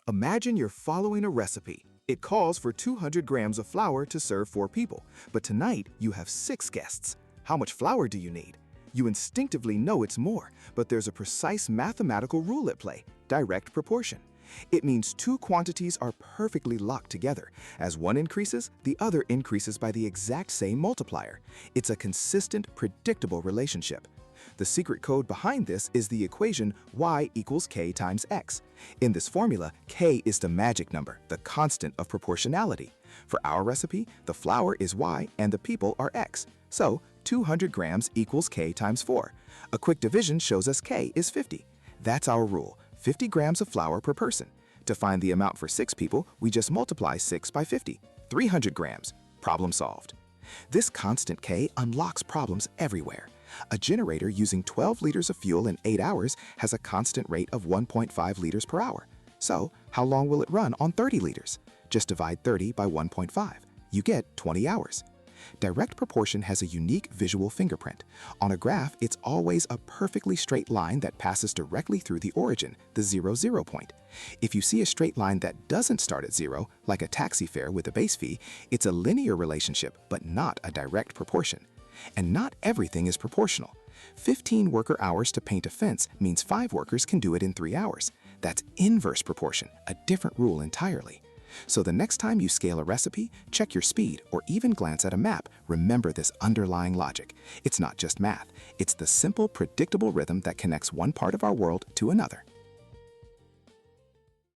Imagine you're following a recipe. It calls for 200 grams of flour to serve 4 people, but tonight you have 6 guests. How much flour do you need? You instinctively know it's more, but there's a precise mathematical rule at play: direct proportion. It means 2 quantities are perfectly locked together. As one increases, the other increases by the exact same multiplier. It's a consistent, predictable relationship. The secret code behind this is the equation y equals k times x. In this formula, k is the magic number, the constant of proportionality. For our recipe, the flour is y and the people are x. So, 200 grams equals k times 4. A quick division shows us k is 50. That's our rule: 50 grams of flour per person. To find the amount for 6 people, we just multiply 6 by 50. 300 grams. Problem solved. This constant K unlocks problems everywhere. A generator using 12 liters of fuel in 8 hours has a constant rate of 1.5 liters per hour. So, how long will it run on 30 liters? Just divide 30 by 1.5. You get 20 hours. Direct proportion has a unique visual fingerprint. On a graph, it's always a perfectly straight line that passes directly through the origin, the 0, 0 point. If you see a straight line that doesn't start at 0, like a taxi fare with a base fee, it's a linear relationship, but not a direct proportion. And not everything is proportional. 15 worker hours to paint a fence means 5 workers can do it in 3 hours. That's inverse proportion, a different rule entirely. So the next time you scale a recipe, check your speed, or even glance at a map, remember this underlying logic. It's not just math, it's the simple, predictable rhythm that connects one part of our world to another.